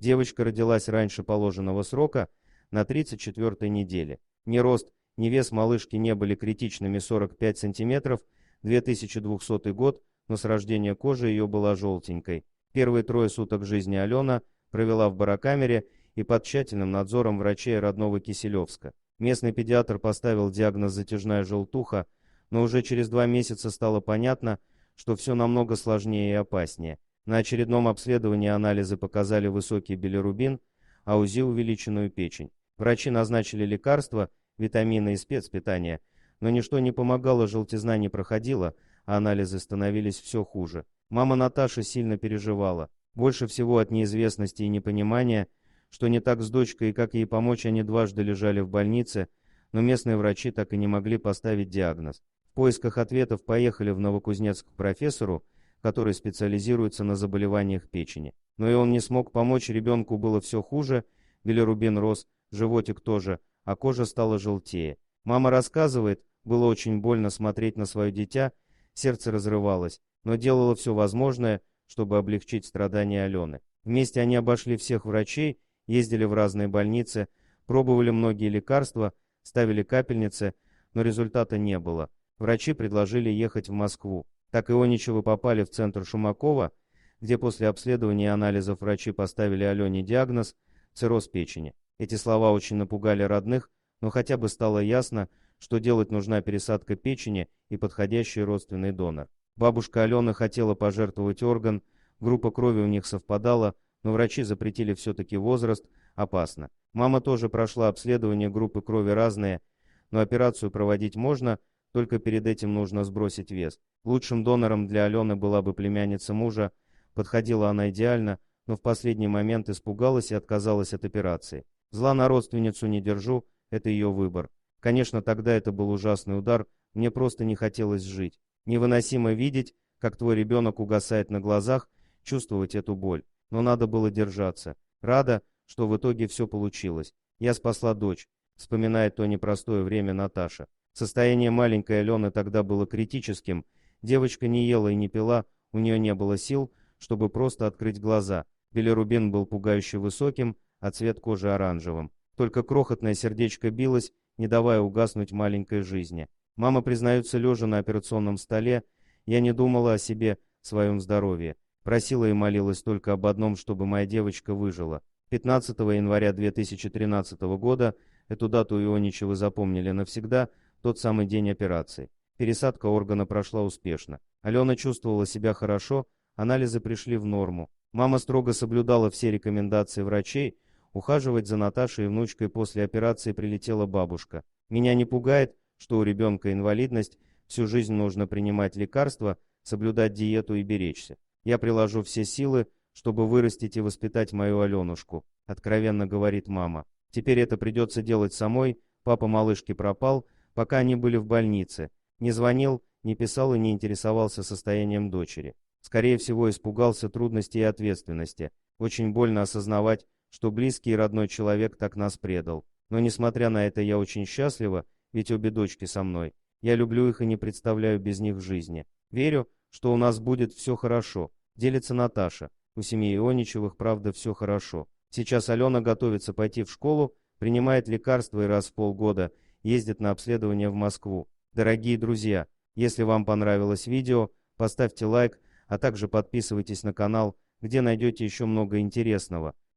Девочка родилась раньше положенного срока на 34-й неделе. Ни рост, ни вес малышки не были критичными 45 см, 2200 год, но с рождения кожа ее была желтенькой. Первые 3 суток жизни Алена провела в барокамере и под тщательным надзором врачей родного Киселевска. Местный педиатр поставил диагноз затяжная желтуха, но уже через 2 месяца стало понятно, что все намного сложнее и опаснее. На очередном обследовании анализы показали высокий билирубин, а УЗИ увеличенную печень. Врачи назначили лекарства, витамины и спецпитание, но ничто не помогало, желтизна не проходила, а анализы становились все хуже. Мама Наташи сильно переживала. Больше всего от неизвестности и непонимания, что не так с дочкой и как ей помочь, они дважды лежали в больнице, но местные врачи так и не могли поставить диагноз. В поисках ответов поехали в Новокузнецк к профессору, который специализируется на заболеваниях печени. Но и он не смог помочь, ребенку было все хуже, билирубин рос, животик тоже, а кожа стала желтее. Мама рассказывает, было очень больно смотреть на свое дитя, сердце разрывалось, но делала все возможное, чтобы облегчить страдания Алены. Вместе они обошли всех врачей, ездили в разные больницы, пробовали многие лекарства, ставили капельницы, но результата не было. Врачи предложили ехать в Москву. Так Ионичевы попали в центр Шумакова, где после обследования и анализов врачи поставили Алене диагноз цирроз печени. Эти слова очень напугали родных, но хотя бы стало ясно, что делать нужна пересадка печени и подходящий родственный донор. Бабушка Алены хотела пожертвовать орган, группа крови у них совпадала, но врачи запретили все-таки возраст, опасно. Мама тоже прошла обследование, группы крови разные, но операцию проводить можно, только перед этим нужно сбросить вес. Лучшим донором для Алены была бы племянница мужа, подходила она идеально, но в последний момент испугалась и отказалась от операции. Зла на родственницу не держу, это ее выбор. Конечно, тогда это был ужасный удар, мне просто не хотелось жить. Невыносимо видеть, как твой ребенок угасает на глазах, чувствовать эту боль. Но надо было держаться. Рада, что в итоге все получилось. Я спасла дочь, вспоминает то непростое время Наташа. Состояние маленькой Алены тогда было критическим. Девочка не ела и не пила, у нее не было сил, чтобы просто открыть глаза. Билирубин был пугающе высоким, а цвет кожи оранжевым. Только крохотное сердечко билось, не давая угаснуть маленькой жизни. Мама признается, лежа на операционном столе, я не думала о себе, своем здоровье. Просила и молилась только об одном, чтобы моя девочка выжила. 15 января 2013 года, эту дату Ионичевы запомнили навсегда, тот самый день операции. Пересадка органа прошла успешно. Алена чувствовала себя хорошо, анализы пришли в норму. Мама строго соблюдала все рекомендации врачей, ухаживать за Наташей и внучкой после операции прилетела бабушка. Меня не пугает, что у ребенка инвалидность, всю жизнь нужно принимать лекарства, соблюдать диету и беречься. Я приложу все силы, чтобы вырастить и воспитать мою Аленушку, откровенно говорит мама. Теперь это придется делать самой, папа малышки пропал, пока они были в больнице. Не звонил, не писал и не интересовался состоянием дочери. Скорее всего, испугался трудностей и ответственности. Очень больно осознавать, что близкий и родной человек так нас предал. Но несмотря на это, я очень счастлива, ведь обе дочки со мной. Я люблю их и не представляю без них в жизни. Верю, что у нас будет все хорошо. Делится Наташа. У семьи Ионичевых, правда, все хорошо. Сейчас Алена готовится пойти в школу, принимает лекарства и раз в полгода ездит на обследование в Москву. Дорогие друзья, если вам понравилось видео, поставьте лайк, а также подписывайтесь на канал, где найдете еще много интересного.